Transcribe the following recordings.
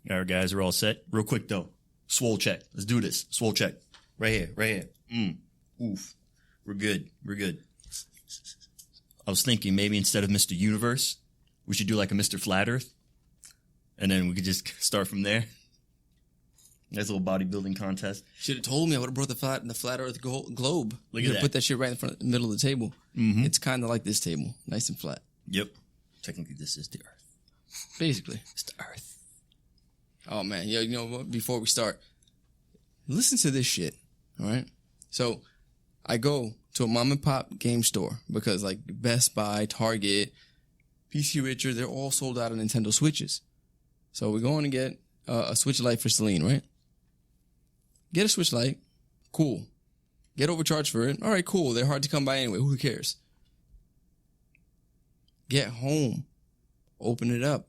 All right, guys, we're all set. Real quick, though. Swole check. Let's do this. Swole check. Right here. Oof. We're good. I was thinking maybe instead of Mr. Universe, we should do like a Mr. Flat Earth. And then we could just start from there. Nice little bodybuilding contest. Should have told me. I would have brought the flat Earth globe. Look at that. Put that shit right in front of the middle of the table. Mm-hmm. It's kind of like this table. Nice and flat. Yep. Technically, this is the Earth. Basically. It's the Earth. Oh, man. Yo, you know what? Before we start, listen to this shit. All right? So, I go to a mom and pop game store because, like, Best Buy, Target, PC Richard, they're all sold out of Nintendo Switches. So, we're going to get a Switch Lite for Celine, right? Get a Switch Lite. Cool. Get overcharged for it. All right, cool. They're hard to come by anyway. Who cares? Get home. Open it up.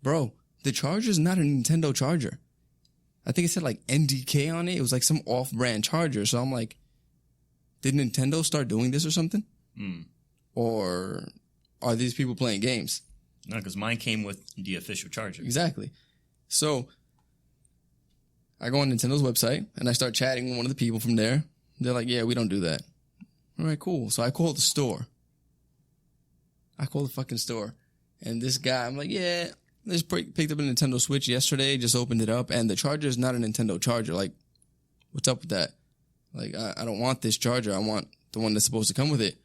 Bro, the charger's not a Nintendo charger. I think it said like NDK on it. It was like some off-brand charger. So I'm like, did Nintendo start doing this or something? Or are these people playing games? No, because mine came with the official charger. Exactly. So I go on Nintendo's website and I start chatting with one of the people from there. They're like, yeah, we don't do that. All right, cool. So I call the store. I call the fucking store. And this guy, I'm like, yeah, I just picked up a Nintendo Switch yesterday, just opened it up, and the charger is not a Nintendo charger. Like, what's up with that? Like, I don't want this charger. I want the one that's supposed to come with it.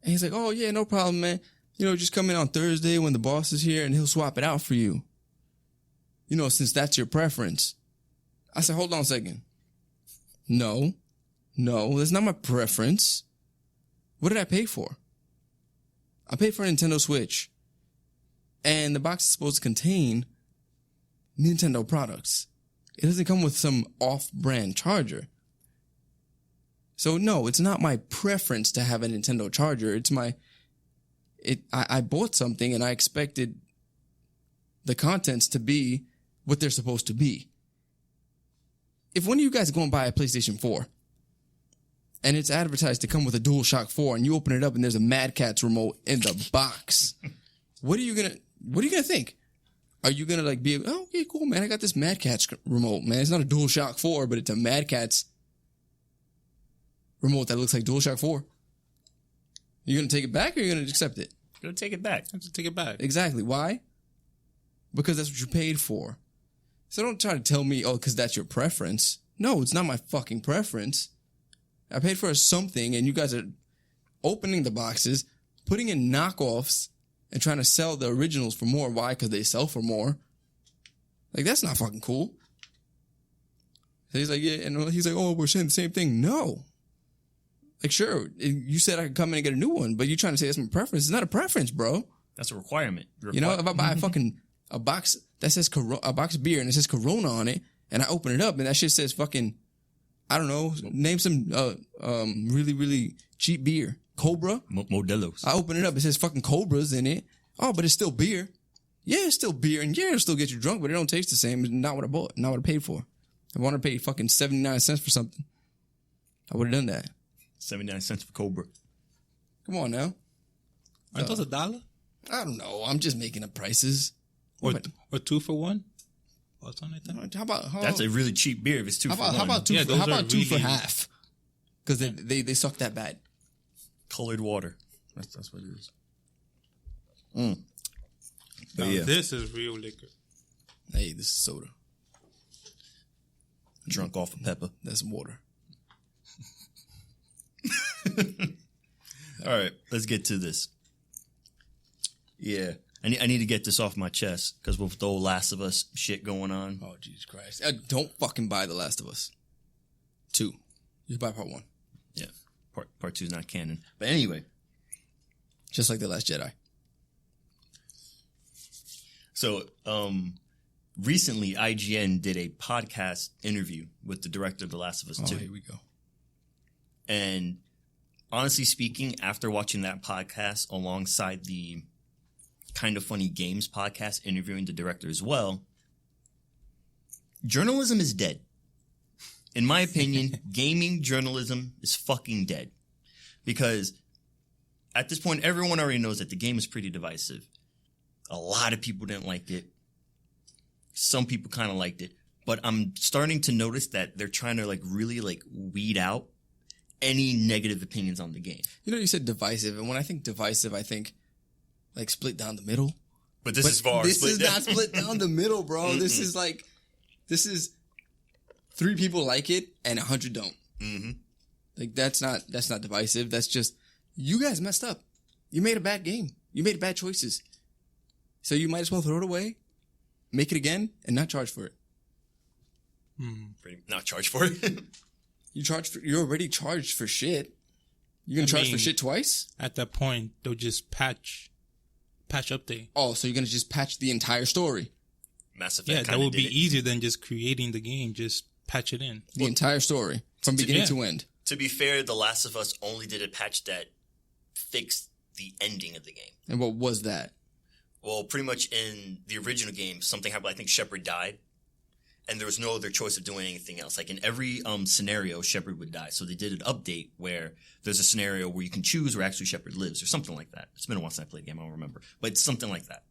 And he's like, oh, yeah, no problem, man. You know, just come in on Thursday when the boss is here and he'll swap it out for you. You know, since that's your preference. I said, hold on a second. No, that's not my preference. What did I pay for? I paid for a Nintendo Switch. And the box is supposed to contain Nintendo products. It doesn't come with some off-brand charger. So no, it's not my preference to have a Nintendo charger. I bought something and I expected the contents to be what they're supposed to be. If one of you guys go and buy a PlayStation 4 and it's advertised to come with a DualShock 4 and you open it up and there's a Mad Catz remote in the box, what are you gonna think? Are you gonna like be, oh, okay, cool, man, I got this Mad Catz remote, man. It's not a DualShock 4, but it's a Mad Catz remote that looks like DualShock 4. You gonna take it back or are you gonna accept it? Go take it back. Take it back. Exactly. Why? Because that's what you paid for. So don't try to tell me, oh, because that's your preference. No, it's not my fucking preference. I paid for something and you guys are opening the boxes, putting in knockoffs, and trying to sell the originals for more. Why? Because they sell for more. Like, that's not fucking cool. So he's like, yeah, and he's like, oh, we're saying the same thing. No. Like, sure, you said I could come in and get a new one, but you're trying to say that's my preference. It's not a preference, bro. That's a requirement. You know, if I buy a box that says a box of beer and it says Corona on it, and I open it up and that shit says fucking, I don't know, name some really, really cheap beer. Cobra? Modelos. I open it up, it says fucking Cobras in it. Oh, but it's still beer. Yeah, it's still beer, and yeah, it'll still get you drunk, but it don't taste the same. It's not what I bought, not what I paid for. If I wanted to pay fucking 79 cents for something, I would have done that. 79 cents for Cobra. Come on now. Aren't those $1? I don't know. I'm just making up prices. Or 2 for 1? Or something like that? How about That's a really cheap beer if it's 2 for 1. How about two? Yeah, how about two for really half? Because they suck that bad. Colored water. That's what it is. But yeah. This is real liquor. Hey, this is soda. Drunk off of pepper. That's water. All right, let's get to this. Yeah, I need to get this off my chest because with the old Last of Us shit going on. Oh, Jesus Christ. Don't fucking buy The Last of Us 2. You buy part 1. Yeah, part 2 is not canon. But anyway. Just like The Last Jedi. So, recently IGN did a podcast interview with the director of The Last of Us 2. Oh, here we go. And honestly speaking, after watching that podcast alongside the Kind of Funny Games podcast interviewing the director as well, journalism is dead. In my opinion, gaming journalism is fucking dead. Because at this point, everyone already knows that the game is pretty divisive. A lot of people didn't like it. Some people kind of liked it. But I'm starting to notice that they're trying to like really like weed out any negative opinions on the game. You know, you said divisive, and when I think divisive, I think like split down the middle. But this is far. This is not split down the middle, bro. This is 3 people like it and 100 don't. Mm-hmm. Like that's not divisive. That's just you guys messed up. You made a bad game. You made bad choices. So you might as well throw it away, make it again, and not charge for it. Not charge for it. You're already charged for shit. You're gonna charge for shit twice? At that point, they'll just patch update. Oh, so you're gonna just patch the entire story? Mass Effect. Yeah, that would be easier than just creating the game. Just patch it in. The entire story from beginning to end. To be fair, The Last of Us only did a patch that fixed the ending of the game. And what was that? Well, pretty much in the original game, something happened. I think Shepard died. And there was no other choice of doing anything else. Like in every scenario, Shepard would die. So they did an update where there's a scenario where you can choose where actually Shepard lives or something like that. It's been a while since I played the game. I don't remember. But it's something like that.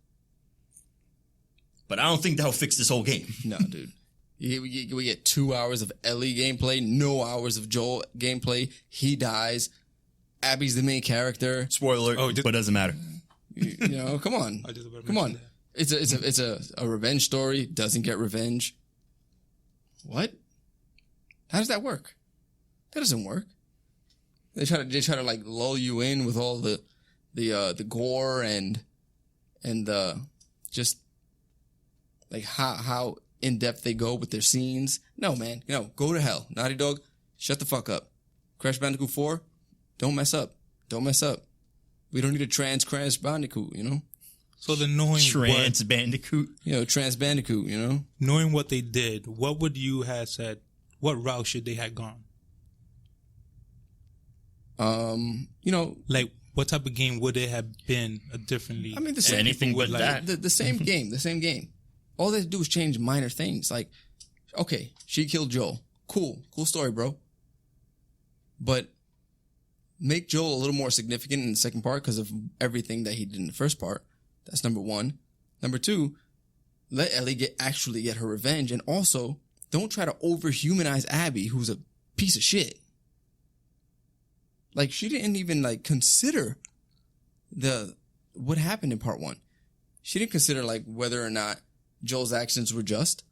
But I don't think that'll fix this whole game. No, dude. We get 2 hours of Ellie gameplay, no hours of Joel gameplay. He dies. Abby's the main character. Spoiler, but it doesn't matter. You know, come on. Come on. It's a revenge story. Doesn't get revenge. What? How does that work? That doesn't work. They try to like lull you in with all the gore and just like how in depth they go with their scenes. No, man. Go to hell. Naughty Dog, shut the fuck up. Crash Bandicoot 4, don't mess up. Don't mess up. We don't need a Crash Bandicoot, you know? So the knowing Bandicoot. Trans Bandicoot, you know? Knowing what they did, what would you have said? What route should they have gone? Like what type of game would it have been differently? I mean, the same anything but that. The same game, the same game. All they have to do is change minor things. Like, okay, she killed Joel. Cool story, bro. But make Joel a little more significant in the second part because of everything that he did in the first part. That's number 1. Number 2, let Ellie actually get her revenge. And also, don't try to overhumanize Abby, who's a piece of shit. Like, she didn't even, like, consider what happened in part 1. She didn't consider, like, whether or not Joel's actions were just.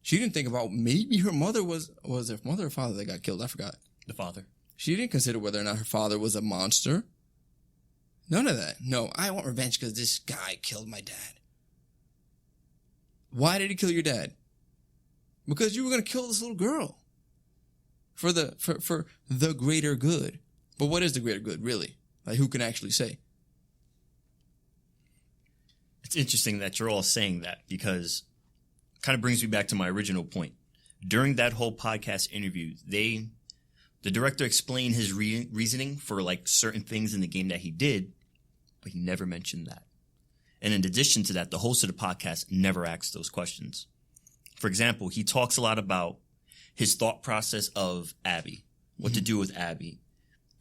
She didn't think about maybe her mother was her mother or father that got killed? I forgot. The father. She didn't consider whether or not her father was a monster. None of that. No, I want revenge because this guy killed my dad. Why did he kill your dad? Because you were going to kill this little girl. For the greater good. But what is the greater good, really? Like, who can actually say? It's interesting that you're all saying that because it kind of brings me back to my original point. During that whole podcast interview, the director explained his reasoning for like certain things in the game that he did, but he never mentioned that. And in addition to that, the host of the podcast never asked those questions. For example, he talks a lot about his thought process of Abby, what to do with Abby,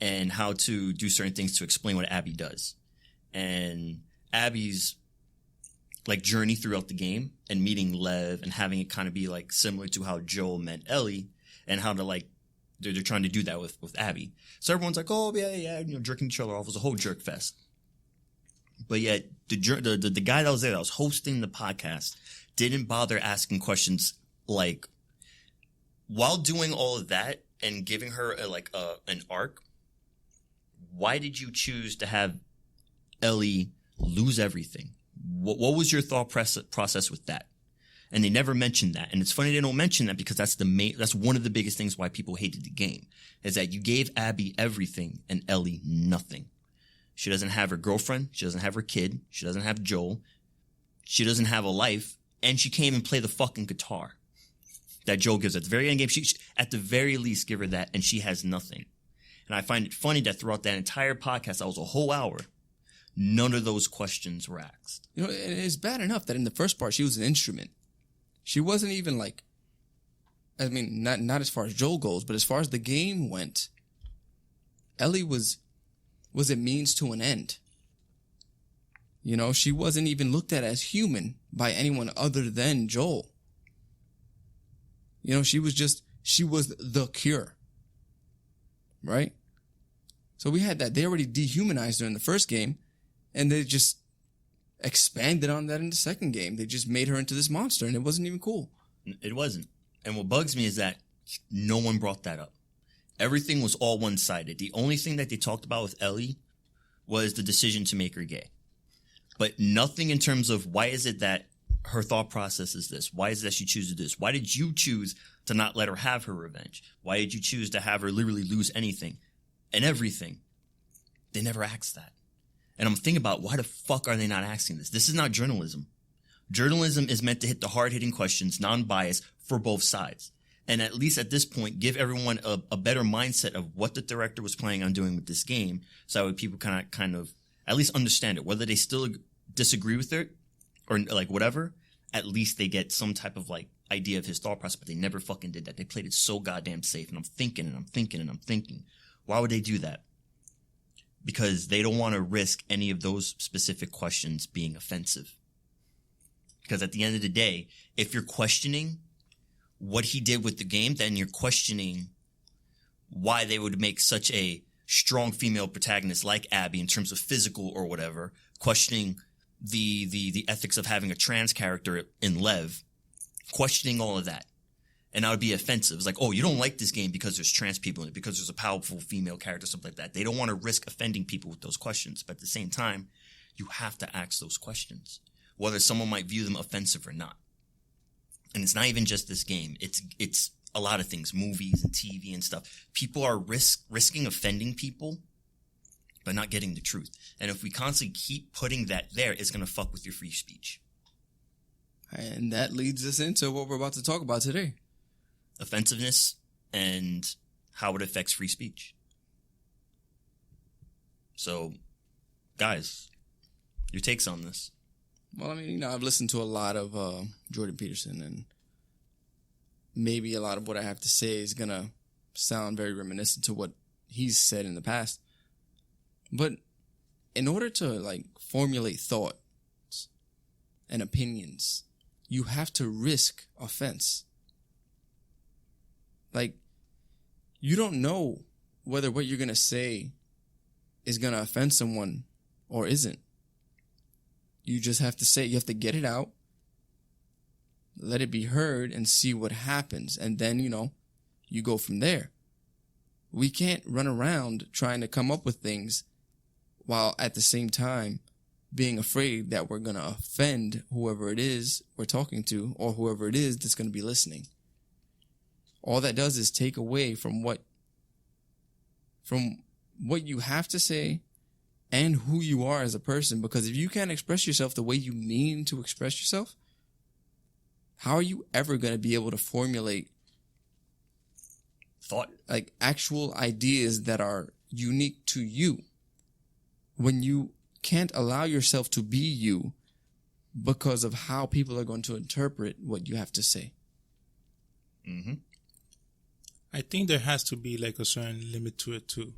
and how to do certain things to explain what Abby does. And Abby's like journey throughout the game and meeting Lev and having it kind of be like similar to how Joel met Ellie and how to like they're trying to do that with Abby. So everyone's like, oh yeah, jerking each other off. It was a whole jerk fest. But yet the guy that was there that was hosting the podcast didn't bother asking questions like, while doing all of that and giving her an arc, why did you choose to have Ellie lose everything? What was your thought process with that? And they never mentioned that. And it's funny they don't mention that because that's one of the biggest things why people hated the game is that you gave Abby everything and Ellie nothing. She doesn't have her girlfriend. She doesn't have her kid. She doesn't have Joel. She doesn't have a life. And she can't even play the fucking guitar that Joel gives her. At the very end game, she at the very least give her that and she has nothing. And I find it funny that throughout that entire podcast, that was a whole hour, none of those questions were asked. It's bad enough that in the first part, she was an instrument. She wasn't even like, I mean, not as far as Joel goes, but as far as the game went, Ellie was a means to an end. You know, she wasn't even looked at as human by anyone other than Joel. You know, she was the cure. Right? So we had that. They already dehumanized her in the first game, and they just expanded on that in the second game. They just made her into this monster, and it wasn't even cool. It wasn't. And what bugs me is that no one brought that up. Everything was all one-sided. The only thing that they talked about with Ellie was the decision to make her gay. But nothing in terms of why is it that her thought process is this? Why is it that she chooses this? Why did you choose to not let her have her revenge? Why did you choose to have her literally lose anything and everything? They never asked that. And I'm thinking about, why the fuck are they not asking this? This is not journalism. Journalism is meant to hit the hard-hitting questions, non-biased, for both sides. And at least at this point, give everyone a better mindset of what the director was planning on doing with this game, so that way people kind of at least understand it. Whether they still disagree with it or like whatever, at least they get some type of like idea of his thought process. But they never fucking did that. They played it so goddamn safe. And I'm thinking, why would they do that? Because they don't want to risk any of those specific questions being offensive. Because at the end of the day, if you're questioning what he did with the game, then you're questioning why they would make such a strong female protagonist like Abby in terms of physical or whatever, questioning the ethics of having a trans character in Lev, questioning all of that. And that would be offensive. It's like, oh, you don't like this game because there's trans people in it, because there's a powerful female character, something like that. They don't want to risk offending people with those questions. But at the same time, you have to ask those questions, whether someone might view them offensive or not. And it's not even just this game. It's a lot of things, movies and TV and stuff. People are risking offending people, but not getting the truth. And if we constantly keep putting that there, it's going to fuck with your free speech. And that leads us into what we're about to talk about today. Offensiveness and how it affects free speech. So, guys, your takes on this? Well, I mean, you know, I've listened to a lot of Jordan Peterson, and maybe a lot of what I have to say is going to sound very reminiscent to what he's said in the past. But in order to, like, formulate thoughts and opinions, you have to risk offense. Like, you don't know whether what you're going to say is going to offend someone or isn't. You just have to say, you have to get it out, let it be heard, and see what happens. And then, you know, you go from there. We can't run around trying to come up with things while at the same time being afraid that we're going to offend whoever it is we're talking to or whoever it is that's going to be listening. All that does is take away from what you have to say and who you are as a person. Because if you can't express yourself the way you mean to express yourself, how are you ever going to be able to formulate thought, like actual ideas that are unique to you, when you can't allow yourself to be you because of how people are going to interpret what you have to say? Mm-hmm. I think there has to be like a certain limit to it too.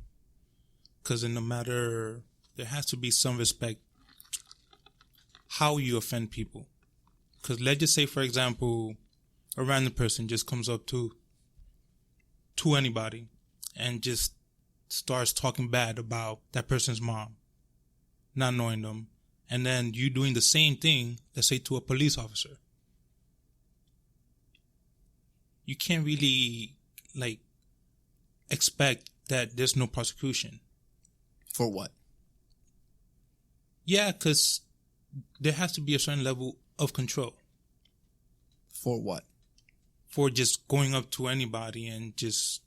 Because there has to be some respect how you offend people. Because let's just say, for example, a random person just comes up to anybody and just starts talking bad about that person's mom, not knowing them, and then you doing the same thing, let's say, to a police officer. You can't really, like, expect that there's no prosecution. For what? Yeah, because there has to be a certain level of control. For what? For just going up to anybody and just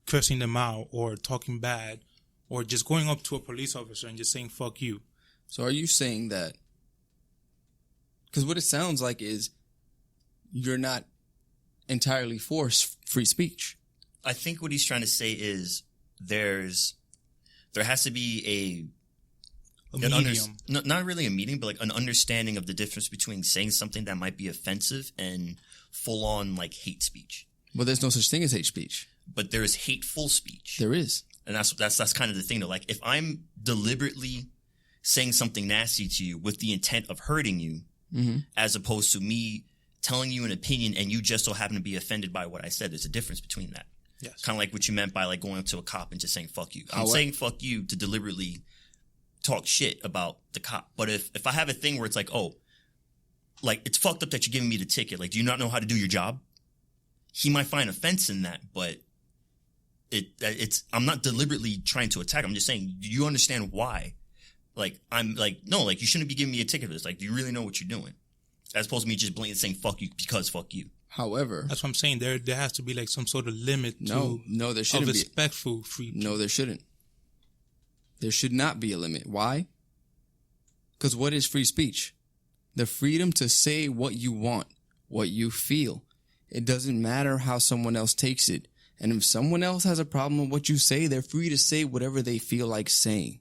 cursing them out or talking bad, or just going up to a police officer and just saying, fuck you. So are you saying that? Because what it sounds like is you're not entirely for free speech. I think what he's trying to say is there has to be A medium. not really a meeting, but like an understanding of the difference between saying something that might be offensive and full on like hate speech. Well, there's no such thing as hate speech. But there is hateful speech. There is. And that's kind of the thing though. Like if I'm deliberately saying something nasty to you with the intent of hurting you, as opposed to me telling you an opinion and you just so happen to be offended by what I said. There's a difference between that. Yes. Kind of like what you meant by like going up to a cop and just saying fuck you. I'm saying fuck you to deliberately talk shit about the cop. But if I have a thing where it's like, oh, like it's fucked up that you're giving me the ticket. Like, do you not know how to do your job? He might find offense in that, but I'm not deliberately trying to attack. I'm just saying, do you understand why? Like, I'm like, no, like you shouldn't be giving me a ticket for this. Like, do you really know what you're doing? As opposed to me just blatantly saying fuck you because fuck you. However, that's what I'm saying. There has to be like some sort of limit to no, there shouldn't be respectful free. No, there shouldn't. There should not be a limit. Why? Because what is free speech? The freedom to say what you want, what you feel. It doesn't matter how someone else takes it. And if someone else has a problem with what you say, they're free to say whatever they feel like saying.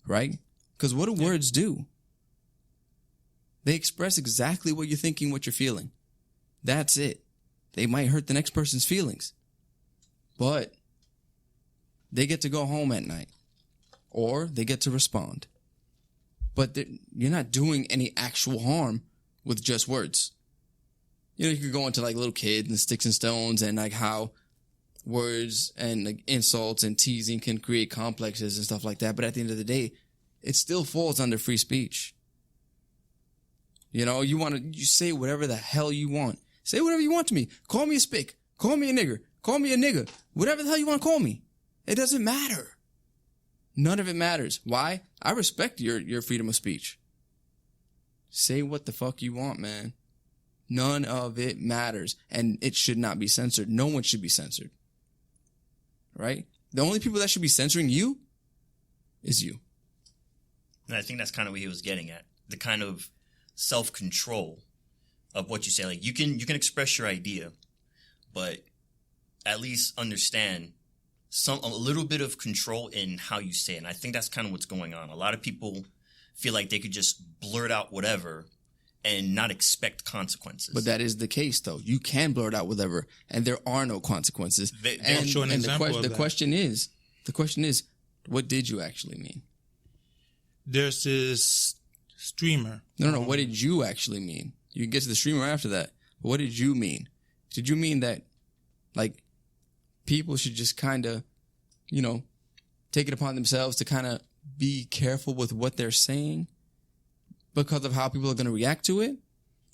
Right? Because what do words do? They express exactly what you're thinking, what you're feeling. That's it. They might hurt the next person's feelings, but they get to go home at night or they get to respond. But you're not doing any actual harm with just words. You know, you could go into like little kids and sticks and stones and like how words and like insults and teasing can create complexes and stuff like that. But at the end of the day, it still falls under free speech. You know, you say whatever the hell you want. Say whatever you want to me. Call me a spick. Call me a nigger. Call me a nigga. Whatever the hell you want to call me. It doesn't matter. None of it matters. Why? I respect your freedom of speech. Say what the fuck you want, man. None of it matters. And it should not be censored. No one should be censored. Right? The only people that should be censoring you is you. And I think that's kind of what he was getting at. The kind of self-control of what you say. Like you can express your idea, but at least understand a little bit of control in how you say it. And I think that's kind of what's going on. A lot of people feel like they could just blurt out whatever and not expect consequences. But that is the case, though. You can blurt out whatever, and there are no consequences. The question is, what did you actually mean? There's this streamer. No. What did you actually mean? You can get to the streamer after that. But what did you mean? Did you mean that, like, people should just kind of, you know, take it upon themselves to kind of be careful with what they're saying because of how people are going to react to it?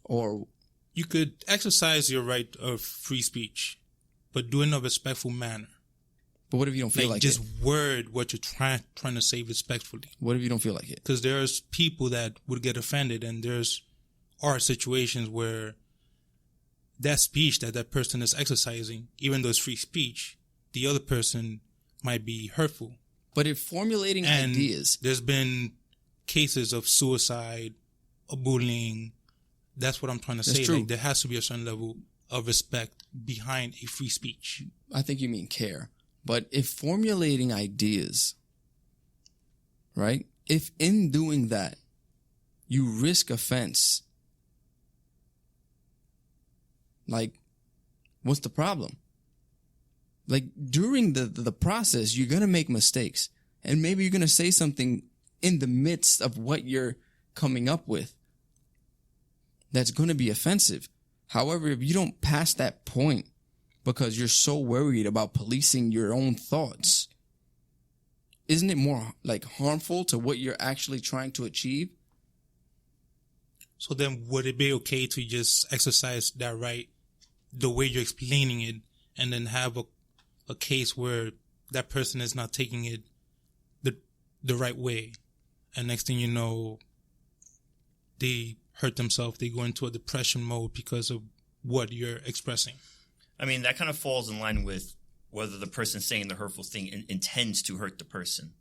Or you could exercise your right of free speech, but do it in a respectful manner. But what if you don't feel like just it? word what you're trying to say respectfully. What if you don't feel like it? Because there's people that would get offended, and are situations where that speech that person is exercising, even though it's free speech, the other person might be hurtful. But if formulating ideas, there's been cases of suicide, of bullying. That's what I'm trying to say. True. Like, there has to be a certain level of respect behind a free speech. I think you mean care. But if formulating ideas, right? If in doing that, you risk offense, like, what's the problem? Like, during the process, you're going to make mistakes. And maybe you're going to say something in the midst of what you're coming up with that's going to be offensive. However, if you don't pass that point because you're so worried about policing your own thoughts, isn't it more, like, harmful to what you're actually trying to achieve? So then would it be okay to just exercise that right the way you're explaining it, and then have a case where that person is not taking it the right way, and next thing you know, they hurt themselves, they go into a depression mode because of what you're expressing? I mean, that kind of falls in line with whether the person saying the hurtful thing intends to hurt the person.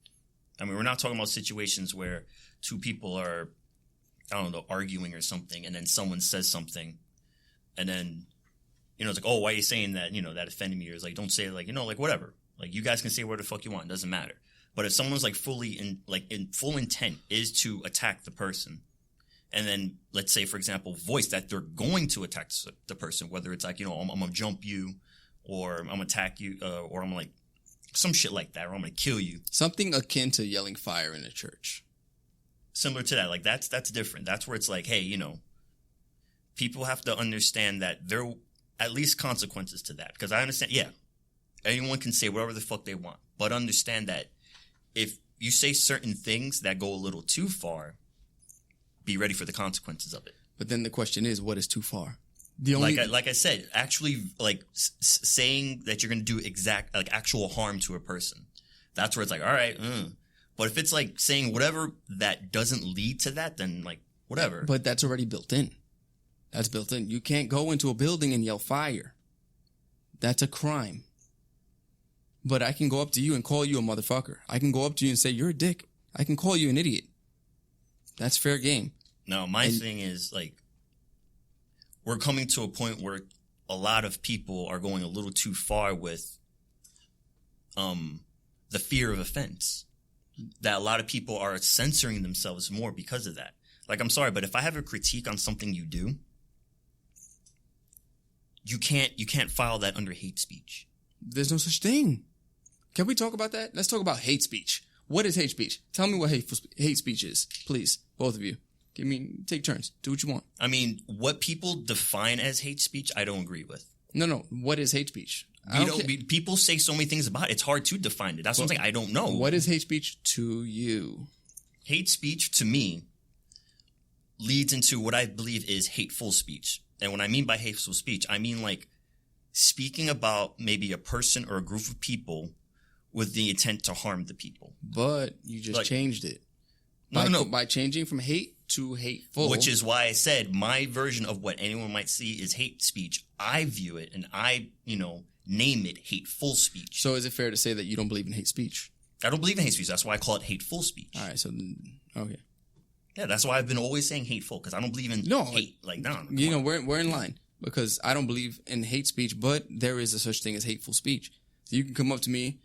I mean, we're not talking about situations where two people are, I don't know, arguing or something, and then someone says something, and then, you know, it's like, oh, why are you saying that? You know, that offended me. Or it's like, don't say it, like, you know, like, whatever. Like, you guys can say whatever the fuck you want. It doesn't matter. But if someone's like in full intent is to attack the person, and then let's say, for example, voice that they're going to attack the person, whether it's like, you know, I'm going to jump you, or I'm going to attack you, or I'm like some shit like that, or I'm going to kill you. Something akin to yelling fire in a church. similar to that. Like that's different. That's where it's like, hey, you know, people have to understand that there are at least consequences to that. Because I understand, yeah, anyone can say whatever the fuck they want, but understand that if you say certain things that go a little too far, be ready for the consequences of it. But then the question is, what is too far? The only like I said, actually, like saying that you're going to do actual harm to a person. That's where it's like, all right. But if it's like saying whatever that doesn't lead to that, then like whatever. But that's already built in. That's built in. You can't go into a building and yell fire. That's a crime. But I can go up to you and call you a motherfucker. I can go up to you and say, you're a dick. I can call you an idiot. That's fair game. No, my thing is like, we're coming to a point where a lot of people are going a little too far with the fear of offense. That a lot of people are censoring themselves more because of that. Like, I'm sorry, but if I have a critique on something you do, you can't file that under hate speech. There's no such thing. Can we talk about that? Let's talk about hate speech. What is hate speech? Tell me what hate speech is, please, both of you. Take turns. Do what you want. I mean, what people define as hate speech, I don't agree with. No. What is hate speech? People say so many things about it. It's hard to define it. That's something I don't know. What is hate speech to you? Hate speech, to me, leads into what I believe is hateful speech. And what I mean by hateful speech, I mean like speaking about maybe a person or a group of people with the intent to harm the people. But you just changed it. By changing from hate to hateful. Which is why I said my version of what anyone might see is hate speech. I view it and I, name it hateful speech. So is it fair to say that you don't believe in hate speech? I don't believe in hate speech. That's why I call it hateful speech. All right. So, okay. Yeah, that's why I've been always saying hateful, because I don't believe in hate. Like, no. We're in line, because I don't believe in hate speech, but there is a such thing as hateful speech. So you can come up to me,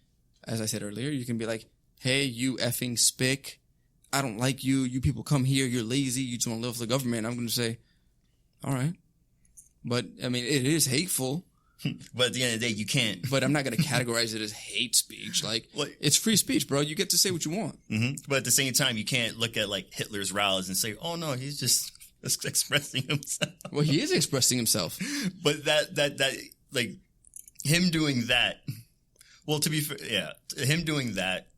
as I said earlier, you can be like, hey, you effing spick. I don't like you. You people come here. You're lazy. You just want to live for the government. I'm going to say, all right. But, I mean, it is hateful. But at the end of the day, you can't. But I'm not going to categorize it as hate speech. Like, it's free speech, bro. You get to say what you want. Mm-hmm. But at the same time, you can't look at, like, Hitler's rallies and say, oh, no, he's just expressing himself. Well, he is expressing himself. But that, like, him doing that, well, to be fair, yeah, him doing that,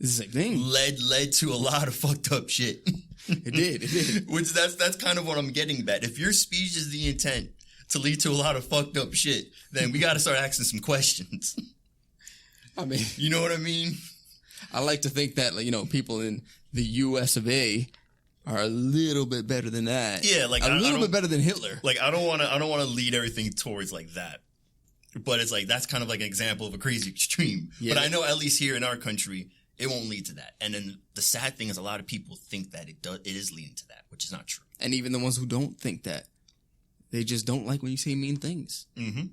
this is a thing. Led to a lot of fucked up shit. It did. Which that's kind of what I'm getting at. If your speech is the intent to lead to a lot of fucked up shit, then we got to start asking some questions. I mean, you know what I mean? I like to think that, people in the U.S. of A. are a little bit better than that. Yeah, like a little bit better than Hitler. Like I don't want to lead everything towards like that. But it's like that's kind of like an example of a crazy extreme. Yeah. But I know at least here in our country, it won't lead to that. And then the sad thing is a lot of people think that it is leading to that, which is not true. And even the ones who don't think that, they just don't like when you say mean things. Mm-hmm.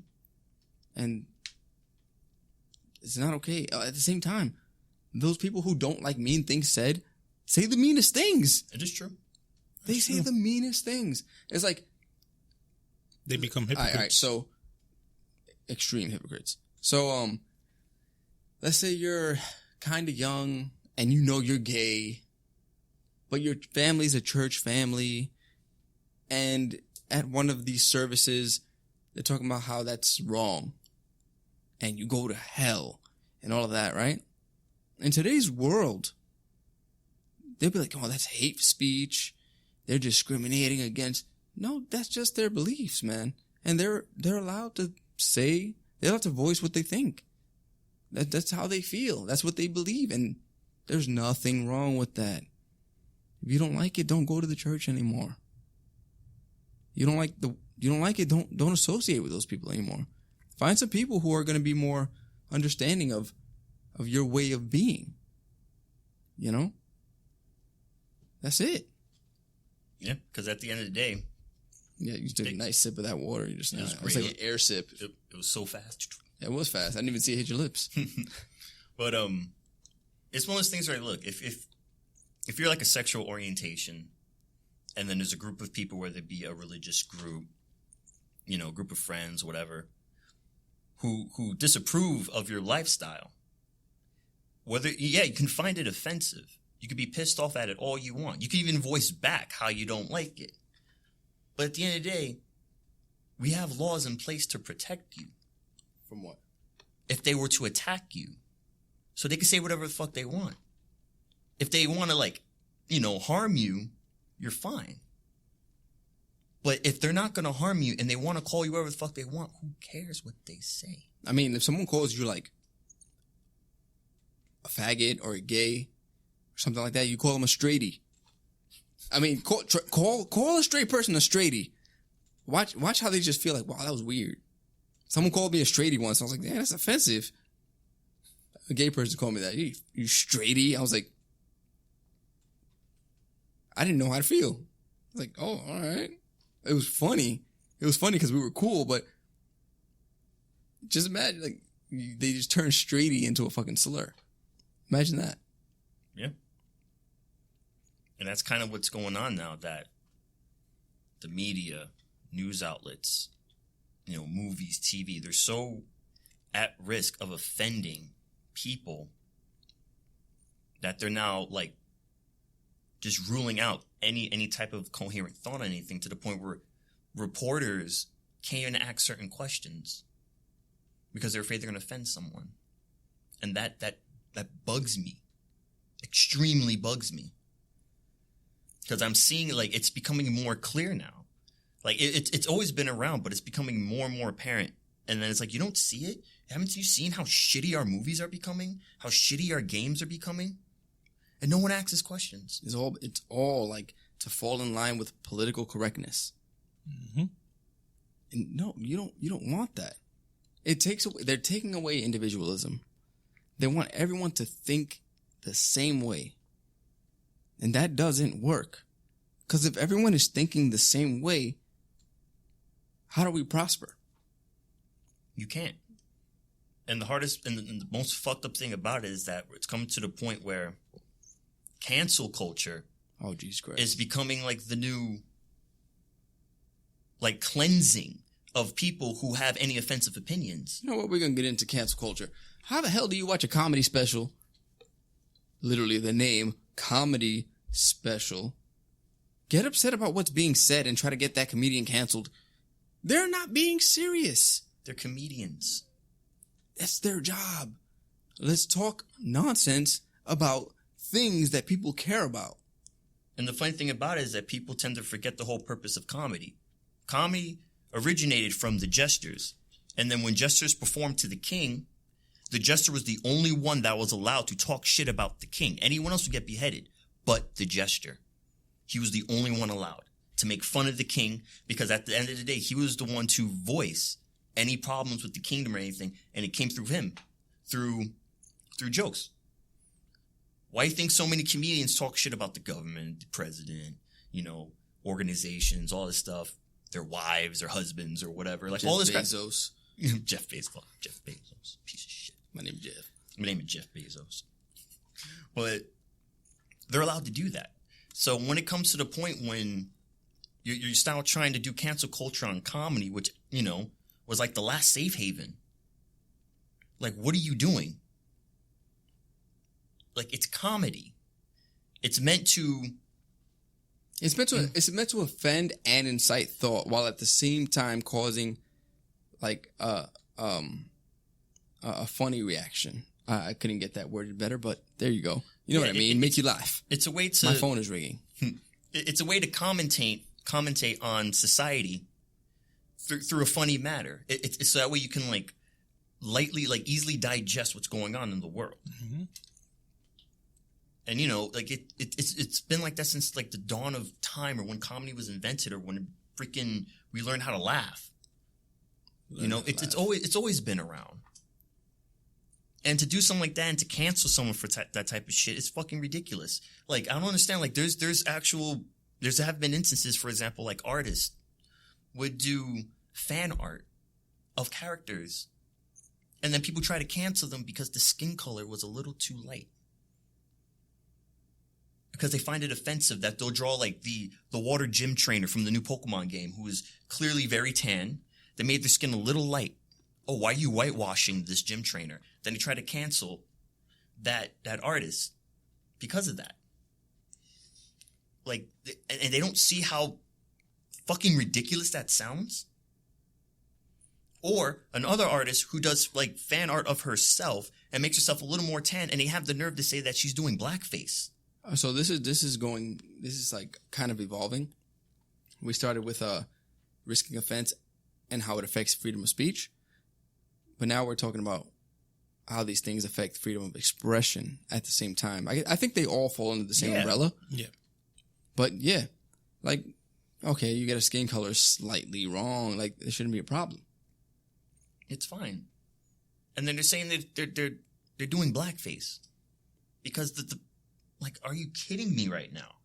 And it's not okay. At the same time, those people who don't like mean things said, say the meanest things. It is true. They say the meanest things. It's like... They become hypocrites. All right, so... Extreme hypocrites. So, let's say you're kind of young and you know you're gay, but your family's a church family, and at one of these services, they're talking about how that's wrong, and you go to hell, and all of that, right? In today's world, they'll be like, oh, that's hate speech. They're discriminating against... No, that's just their beliefs, man. And they're allowed to say, they'll have to voice what they think. That's how they feel. That's what they believe. And there's nothing wrong with that. If you don't like it, don't go to the church anymore. You don't like it, don't associate with those people anymore. Find some people who are going to be more understanding of your way of being. That's it. Yeah, because at the end of the day, yeah, you took a nice sip of that water. You just, it was like an air sip. It was so fast. It was fast. I didn't even see it hit your lips. But it's one of those things where, look, if you're like a sexual orientation, and then there's a group of people, whether it be a religious group, a group of friends, whatever, who disapprove of your lifestyle, you can find it offensive, You could be pissed off at it all you want. You can even voice back how you don't like it. But at the end of the day, we have laws in place to protect you. From what? If they were to attack you. So they can say whatever the fuck they want. If they want to, harm you, you're fine. But if they're not going to harm you and they want to call you whatever the fuck they want, who cares what they say? I mean, if someone calls you like a faggot or a gay or something like that, you call them a straighty. I mean, call a straight person a straighty. Watch how they just feel like, wow, that was weird. Someone called me a straighty once. I was like, damn, that's offensive. A gay person called me that. You straighty. I was like, I didn't know how to feel. I was like, oh, all right. It was funny. It was funny because we were cool, but just imagine, like, they just turned straighty into a fucking slur. Imagine that. Yeah. And that's kind of what's going on now, that the media, news outlets, movies, TV, they're so at risk of offending people that they're now, like, just ruling out any type of coherent thought on anything, to the point where reporters can't even ask certain questions because they're afraid they're going to offend someone. And that bugs me. Extremely bugs me. Because I'm seeing, like, it's becoming more clear now. Like, it's always been around, but it's becoming more and more apparent. And then it's like, you don't see it? Haven't you seen how shitty our movies are becoming? How shitty our games are becoming? And no one asks questions. It's all like to fall in line with political correctness. Mm-hmm. And no, you don't want that. They're taking away individualism. They want everyone to think the same way. And that doesn't work. Because if everyone is thinking the same way, how do we prosper? You can't. And the hardest and the most fucked up thing about it is that it's coming to the point where cancel culture, oh Jesus Christ, is becoming like the new, like, cleansing of people who have any offensive opinions. You know what? We're going to get into cancel culture. How the hell do you watch a comedy special? Literally the name, comedy special. Get upset about what's being said and try to get that comedian canceled. They're not being serious. They're comedians. That's their job. Let's talk nonsense about things that people care about. And the funny thing about it is that people tend to forget the whole purpose of comedy. Comedy originated from the jesters. And then when jesters performed to the king, the jester was the only one that was allowed to talk shit about the king. Anyone else would get beheaded, but the jester. He was the only one allowed to make fun of the king, because at the end of the day, he was the one to voice any problems with the kingdom or anything, and it came through him, through jokes. Why do you think so many comedians talk shit about the government, the president, organizations, all this stuff, their wives, their husbands, or whatever, like Jeff all this Bezos. Jeff Bezos, piece of shit. My name is Jeff. My name is Jeff Bezos. But they're allowed to do that. So when it comes to the point when you're now trying to do cancel culture on comedy, which, was like the last safe haven. Like, what are you doing? Like, it's comedy. It's meant to offend and incite thought, while at the same time causing like a funny reaction. I couldn't get that worded better, but there you go. You know what I mean? Make you laugh. It's a way to. My phone is ringing. It's a way to commentate on society through a funny manner. It's so that way you can easily digest what's going on in the world. Mm-hmm. And it's been like that since like the dawn of time, or when comedy was invented, or when we learned how to laugh. It's always been around. And to do something like that and to cancel someone for that type of shit is fucking ridiculous. Like, I don't understand. Like, there have been instances, for example, like artists would do fan art of characters, and then people try to cancel them because the skin color was a little too light. Because they find it offensive that they'll draw like the water gym trainer from the new Pokemon game, who is clearly very tan. They made their skin a little light. Oh, why are you whitewashing this gym trainer? Then they try to cancel that artist because of that. like, and they don't see how fucking ridiculous that sounds. Or another artist who does like fan art of herself and makes herself a little more tan, and they have the nerve to say that she's doing blackface. So this is like kind of evolving. We started with risking offense and how it affects freedom of speech, but now we're talking about how these things affect freedom of expression at the same time. I think they all fall under the same umbrella. Yeah. But yeah, like, okay, you get a skin color slightly wrong, like there shouldn't be a problem. It's fine. And then they're saying that they're doing blackface because like, are you kidding me right now?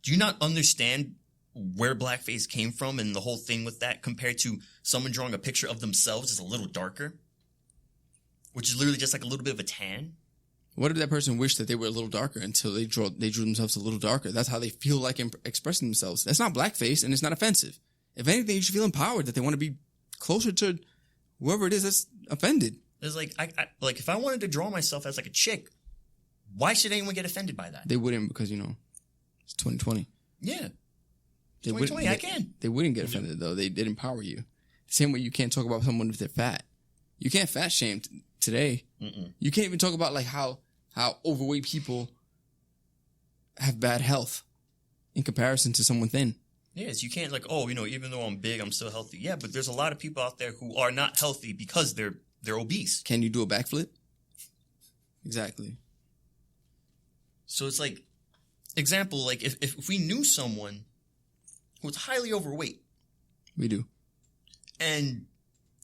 Do you not understand where blackface came from and the whole thing with that compared to someone drawing a picture of themselves as a little darker, which is literally just like a little bit of a tan? What if that person wished that they were a little darker until they drew themselves a little darker? That's how they feel like expressing themselves. That's not blackface, and it's not offensive. If anything, you should feel empowered that they want to be closer to whoever it is that's offended. It's like, I like, if I wanted to draw myself as like a chick, why should anyone get offended by that? They wouldn't, because, you know, it's 2020. Yeah. They 2020, I can. They wouldn't get offended, though. They'd empower you. The same way you can't talk about someone if they're fat. You can't fat shame today. You can't even talk about like how overweight people have bad health in comparison to someone thin. Yes, you can't like, oh, you know, even though I'm big, I'm still healthy. Yeah, but there's a lot of people out there who are not healthy because they're obese. Can you do a backflip? Exactly. So it's like, example, like if we knew someone who was highly overweight. We do. And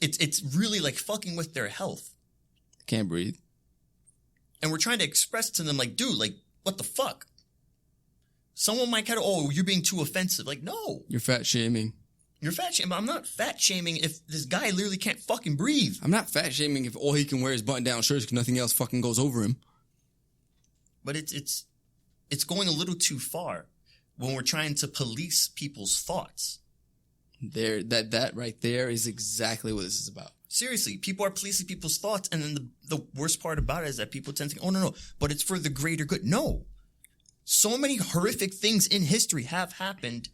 it's really like fucking with their health. Can't breathe. And we're trying to express to them like, dude, like, what the fuck? Someone might kind of, oh, you're being too offensive. Like, no. You're fat shaming. You're fat shaming. I'm not fat shaming if this guy literally can't fucking breathe. I'm not fat shaming if all he can wear is button-down shirts because nothing else fucking goes over him. But it's going a little too far when we're trying to police people's thoughts. That right there is exactly what this is about. Seriously, people are policing people's thoughts, and then the worst part about it is that people tend to think, oh, no, but it's for the greater good. No. So many horrific things in history have happened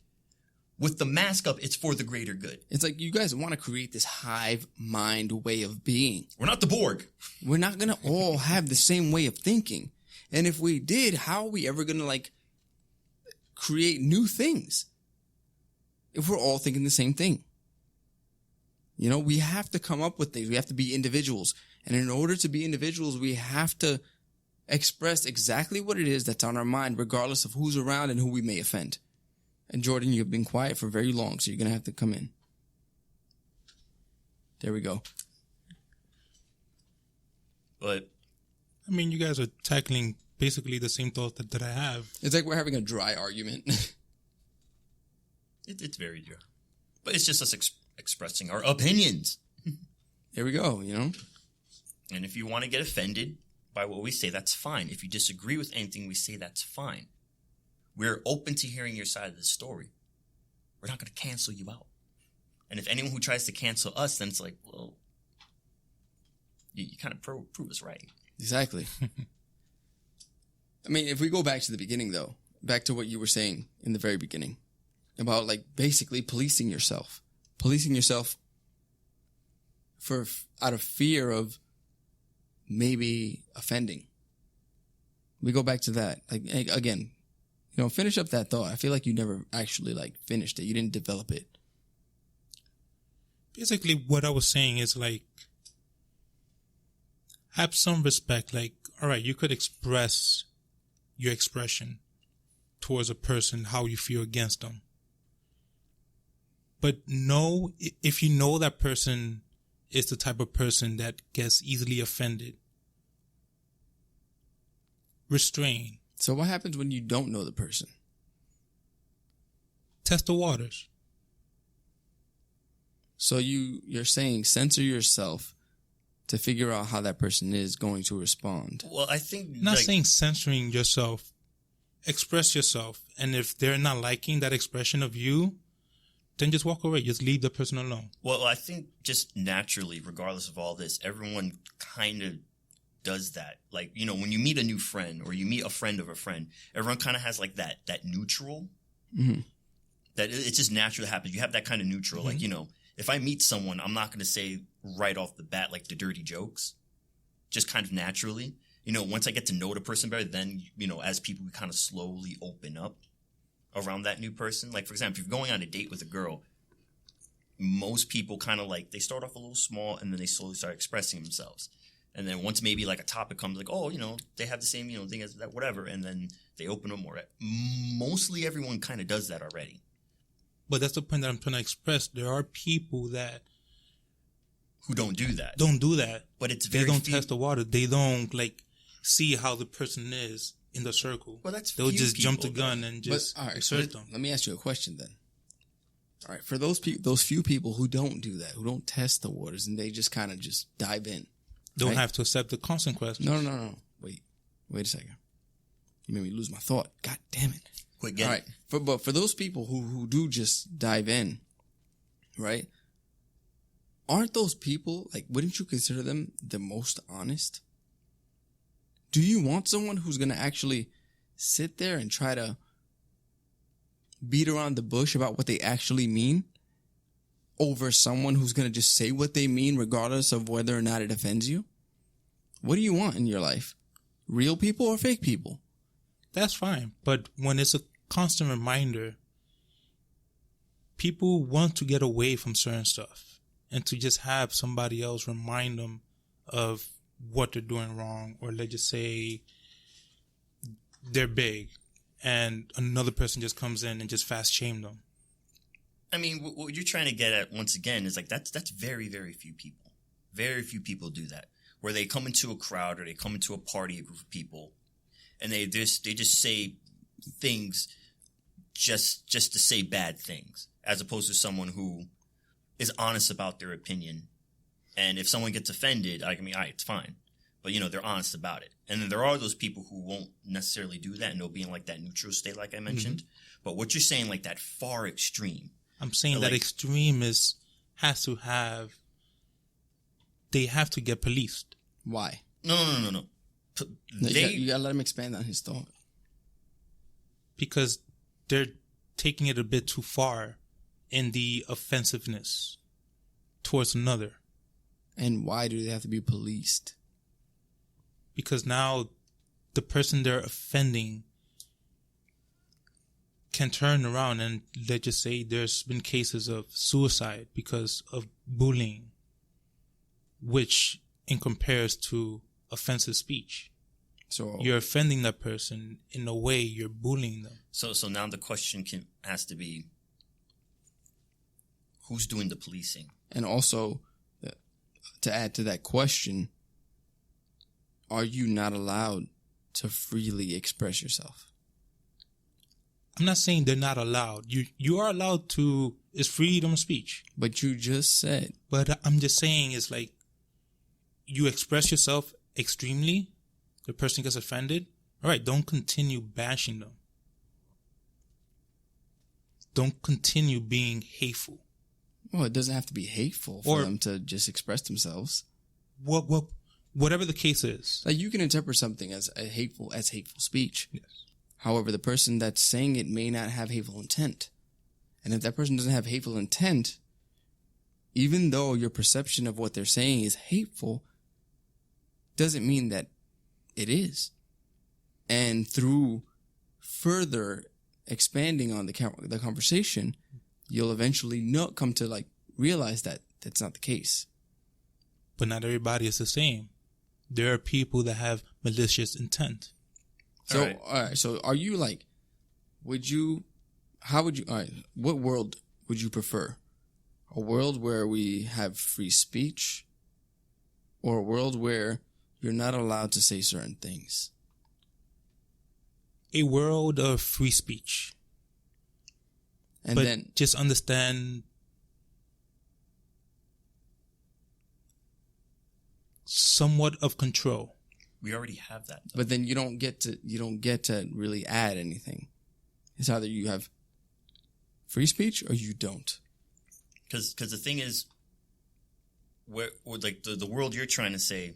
with the mask of it's for the greater good. It's like you guys want to create this hive mind way of being. We're not the Borg. We're not going to all have the same way of thinking. And if we did, how are we ever going to like create new things if we're all thinking the same thing? You know, we have to come up with things. We have to be individuals. And in order to be individuals, we have to express exactly what it is that's on our mind, regardless of who's around and who we may offend. And Jordan, you've been quiet for very long, so you're going to have to come in. There we go. But I mean, you guys are tackling basically the same thoughts that I have. It's like we're having a dry argument. it's very dry. But it's just us expressing our opinions. There we go, you know? And if you want to get offended by what we say, that's fine. If you disagree with anything we say, that's fine. We're open to hearing your side of the story. We're not going to cancel you out. And if anyone who tries to cancel us, then it's like, well, you kind of prove us right. Exactly. I mean, if we go back to the beginning, though, back to what you were saying in the very beginning about, like, basically policing yourself for out of fear of maybe offending. We go back to that. Like, again, you know, finish up that thought. I feel like you never actually, like, finished it. You didn't develop it. Basically, what I was saying is, like, have some respect. Like, all right, you could express your expression towards a person, how you feel against them. But know, if you know that person is the type of person that gets easily offended, restrain. So what happens when you don't know the person? Test the waters. So you're saying censor yourself to figure out how that person is going to respond. Well, I think... Not saying censoring yourself. Express yourself. And if they're not liking that expression of you, then just walk away. Just leave the person alone. Well, I think just naturally, regardless of all this, everyone kind of does that. Like, you know, when you meet a new friend or you meet a friend of a friend, everyone kind of has like that neutral That it's just naturally happens. You have that kind of neutral, like, you know, if I meet someone, I'm not going to say right off the bat, like, the dirty jokes, just kind of naturally. You know, once I get to know the person better, then, you know, as people, we kind of slowly open up around that new person. Like, for example, if you're going on a date with a girl, most people kind of like, they start off a little small and then they slowly start expressing themselves. And then once maybe like a topic comes, like, oh, you know, they have the same, you know, thing as that, whatever. And then they open up more. Mostly everyone kind of does that already. But that's the point that I'm trying to express. There are people that who don't do that. But they don't test the water. They don't like see how the person is in the circle. Well, that's they'll just jump the gun and just assert them. Let me ask you a question then. All right, for those few people who don't do that, who don't test the waters, and they just kind of just dive in, don't have to accept the consequences. No. Wait a second. You made me lose my thought. God damn it. Quit getting. All right, but for those people who do just dive in, right? Aren't those people, like, wouldn't you consider them the most honest? Do you want someone who's going to actually sit there and try to beat around the bush about what they actually mean over someone who's going to just say what they mean regardless of whether or not it offends you? What do you want in your life? Real people or fake people? That's fine. But when it's a constant reminder, people want to get away from certain stuff and to just have somebody else remind them of what they're doing wrong, or let's just say they're big and another person just comes in and just fast shame them. I mean, what you're trying to get at once again is like that's very, very few people. Very few people do that, where they come into a crowd or they come into a party, a group of people, and they just say things just to say bad things, as opposed to someone who is honest about their opinion. And if someone gets offended, I mean, all right, it's fine. But, you know, they're honest about it. And then there are those people who won't necessarily do that, and they'll be in, like, that neutral state, like I mentioned. Mm-hmm. But what you're saying, like, that far extreme. I'm saying that like, extreme they have to get policed. Why? No. You gotta let him expand on his thought. Because they're taking it a bit too far in the offensiveness towards another. And why do they have to be policed? Because now the person they're offending can turn around and let's just say there's been cases of suicide because of bullying, which in compares to offensive speech. So you're offending that person in a way, you're bullying them. So now the question has to be, who's doing the policing? And also, to add to that question, are you not allowed to freely express yourself? I'm not saying they're not allowed. You are allowed to. It's freedom of speech. But you just said. But I'm just saying it's like you express yourself extremely. The person gets offended. All right, don't continue bashing them. Don't continue being hateful. Well, it doesn't have to be hateful for them to just express themselves. Whatever the case is. Like, you can interpret something as hateful speech. Yes. However, the person that's saying it may not have hateful intent. And if that person doesn't have hateful intent, even though your perception of what they're saying is hateful, doesn't mean that it is. And through further expanding on the conversation, you'll eventually come to like realize that that's not the case. But not everybody is the same. There are people that have malicious intent. So, all right. So are you like, what world would you prefer? A world where we have free speech, or a world where you're not allowed to say certain things? A world of free speech. But then just understand somewhat of control. We already have that, though. But then you don't get to really add anything. It's either you have free speech or you don't. Because the thing is, where like the world you're trying to say,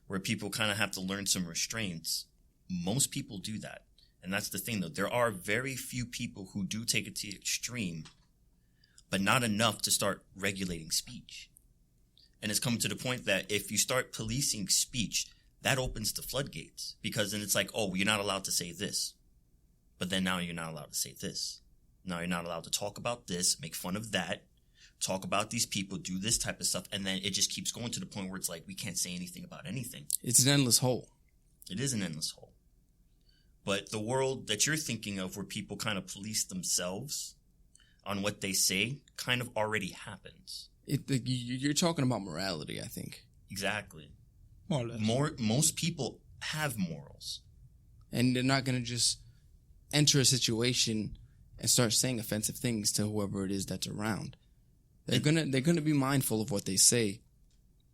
where people kind of have to learn some restraints, most people do that. And that's the thing, though. There are very few people who do take it to the extreme, but not enough to start regulating speech. And it's come to the point that if you start policing speech, that opens the floodgates. Because then it's like, oh, you're not allowed to say this. But then now you're not allowed to say this. Now you're not allowed to talk about this, make fun of that, talk about these people, do this type of stuff. And then it just keeps going to the point where it's like, we can't say anything about anything. It's an endless hole. It is an endless hole. But the world that you're thinking of where people kind of police themselves on what they say kind of already happens. You're talking about morality, I think. Exactly. More or less. Most people have morals. And they're not going to just enter a situation and start saying offensive things to whoever it is that's around. They're gonna be mindful of what they say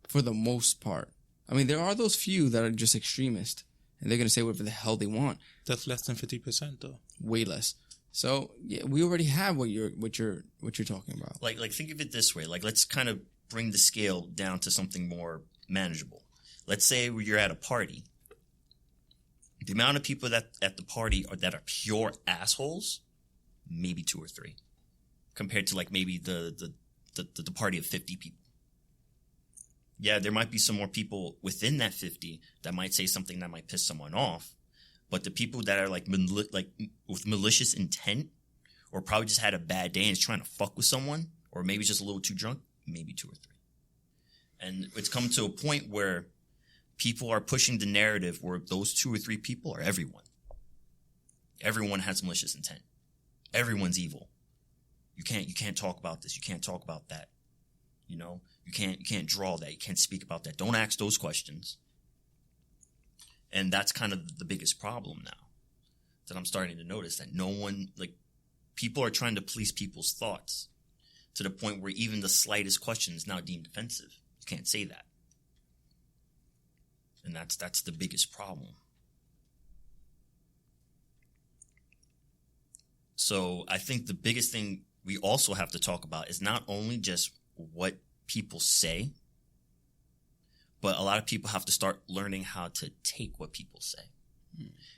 for the most part. I mean, there are those few that are just extremist, and they're gonna say whatever the hell they want. That's less than 50%, though. Way less. So yeah, we already have what you're talking about. Like think of it this way. Like, let's kind of bring the scale down to something more manageable. Let's say you're at a party. The amount of people that at the party that are pure assholes, maybe 2 or 3, compared to like maybe the party of 50 people. Yeah, there might be some more people within that 50 that might say something that might piss someone off, but the people that are like with malicious intent, or probably just had a bad day and is trying to fuck with someone, or maybe just a little too drunk, maybe 2 or 3. And it's come to a point where people are pushing the narrative where those 2 or 3 people are everyone. Everyone has malicious intent. Everyone's evil. You can't talk about this. You can't talk about that. You know, you can't draw that. You can't speak about that. Don't ask those questions. And that's kind of the biggest problem now that I'm starting to notice, that no one, like, people are trying to police people's thoughts to the point where even the slightest question is now deemed offensive. You can't say that. And that's the biggest problem. So I think the biggest thing we also have to talk about is not only just what people say, but a lot of people have to start learning how to take what people say.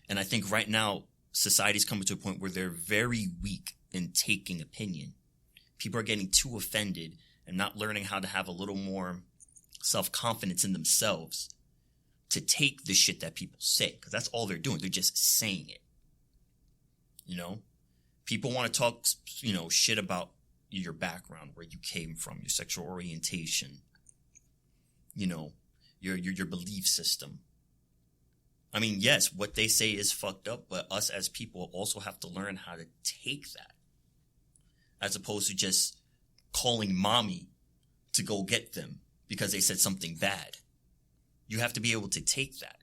And I think right now, society's coming to a point where they're very weak in taking opinion. People are getting too offended and not learning how to have a little more self-confidence in themselves to take the shit that people say, because that's all they're doing. They're just saying it. You know? People want to talk, you know, shit about your background, where you came from, your sexual orientation, you know, your belief system. I mean, yes, what they say is fucked up, but us as people also have to learn how to take that, as opposed to just calling mommy to go get them because they said something bad. You have to be able to take that.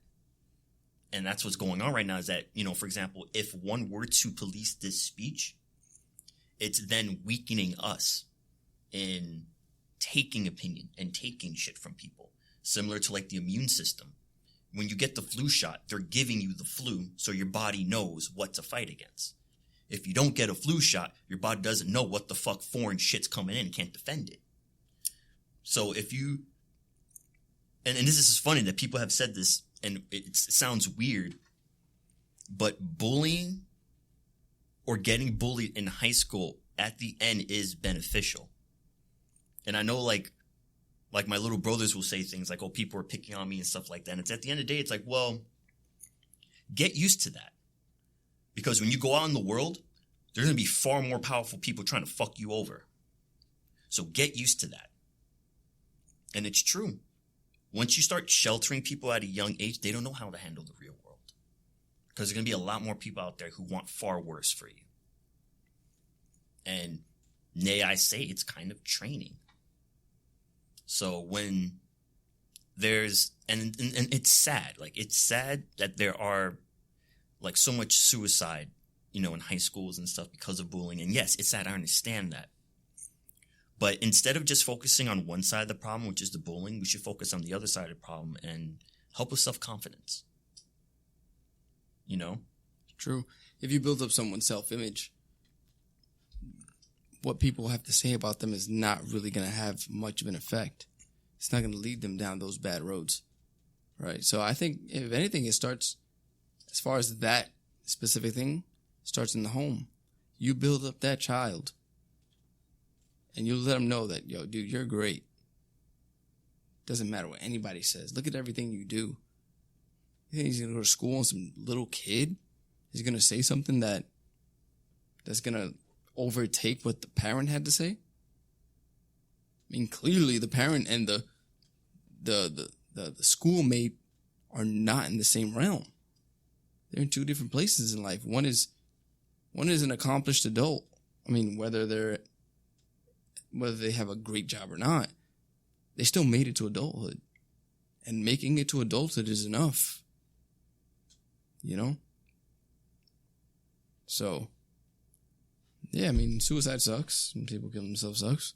And that's what's going on right now, is that, you know, for example, if one were to police this speech, it's then weakening us in taking opinion and taking shit from people. Similar to like the immune system. When you get the flu shot, they're giving you the flu so your body knows what to fight against. If you don't get a flu shot, your body doesn't know what the fuck foreign shit's coming in and can't defend it. So if you... And this is funny that people have said this, and it sounds weird, but bullying or getting bullied in high school at the end is beneficial. And I know like my little brothers will say things like, oh, people are picking on me and stuff like that. And it's at the end of the day, it's like, well, get used to that. Because when you go out in the world, there's going to be far more powerful people trying to fuck you over. So get used to that. And it's true. Once you start sheltering people at a young age, they don't know how to handle the real world. Because there's going to be a lot more people out there who want far worse for you. And nay, I say it's kind of training. So when there's, and it's sad, like it's sad that there are like so much suicide, you know, in high schools and stuff because of bullying. And yes, it's sad. I understand that. But instead of just focusing on one side of the problem, which is the bullying, we should focus on the other side of the problem and help with self-confidence. You know? True. If you build up someone's self-image, what people have to say about them is not really going to have much of an effect. It's not going to lead them down those bad roads. Right? So I think, if anything, it starts, as far as that specific thing starts in the home. You build up that child. And you let them know that, yo, dude, you're great. Doesn't matter what anybody says. Look at everything you do. You think he's going to go to school and some little kid is going to say something that's going to overtake what the parent had to say? I mean, clearly the parent and the schoolmate are not in the same realm. They're in two different places in life. One is an accomplished adult. I mean, whether they have a great job or not, they still made it to adulthood. And making it to adulthood is enough. You know? So, yeah, I mean, suicide sucks. And people killing themselves sucks.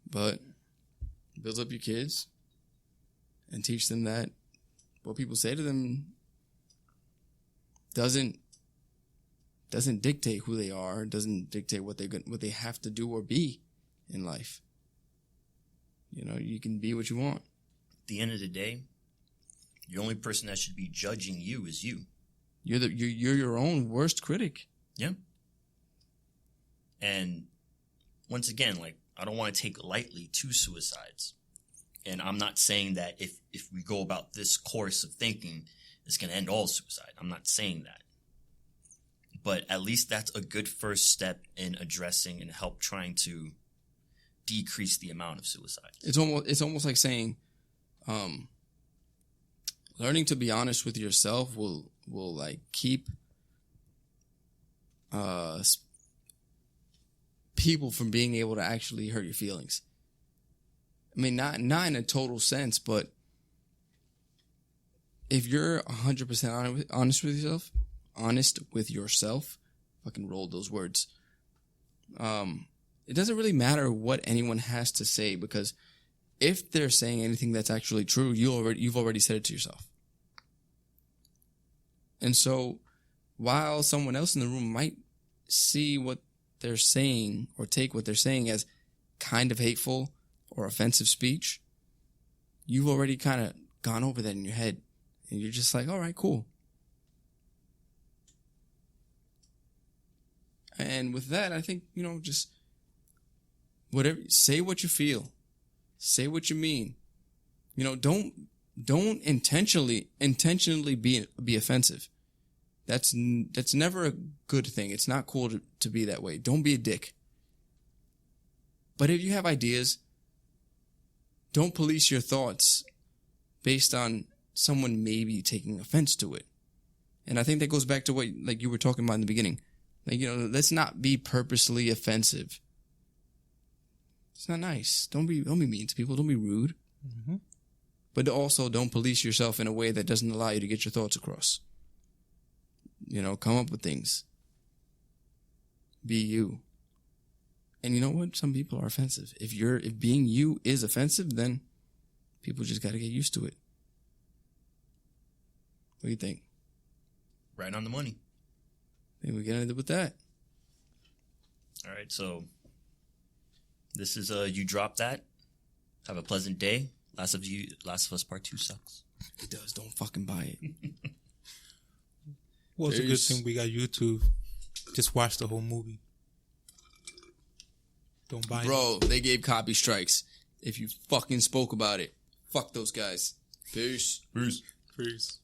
But build up your kids and teach them that what people say to them doesn't dictate who they are, doesn't dictate what they have to do or be in life. You know, you can be what you want. At the end of the day, the only person that should be judging you is you. You're your own worst critic. Yeah. And once again, like, I don't want to take lightly to suicides. And I'm not saying that if we go about this course of thinking, it's going to end all suicide. I'm not saying that. But at least that's a good first step in addressing and help trying to decrease the amount of suicides. It's almost like saying, learning to be honest with yourself will like keep people from being able to actually hurt your feelings. I mean, not in a total sense, but if you're 100% honest with yourself, fucking roll those words. It doesn't really matter what anyone has to say, because if they're saying anything that's actually true, you've already said it to yourself. And so, while someone else in the room might see what they're saying or take what they're saying as kind of hateful or offensive speech, you've already kind of gone over that in your head. And you're just like, all right, cool. And with that, I think, just whatever, say what you feel. Say what you mean. Don't intentionally be offensive. That's never a good thing. It's not cool to be that way. Don't be a dick. But if you have ideas, don't police your thoughts based on someone maybe taking offense to it. And I think that goes back to what you were talking about in the beginning. Let's not be purposely offensive. It's not nice. Don't be mean to people. Don't be rude. Mm-hmm. But also don't police yourself in a way that doesn't allow you to get your thoughts across. Come up with things. Be you. And you know what? Some people are offensive. If being you is offensive, then people just got to get used to it. What do you think? Right on the money. I think we get into with that. All right, so this is You Drop That. Have a pleasant day. Last of Us Part 2 sucks. It does. Don't fucking buy it. Well, it's a good thing we got YouTube. Just watch the whole movie. Don't buy it. Bro, they gave copy strikes. If you fucking spoke about it. Fuck those guys. Peace. Peace.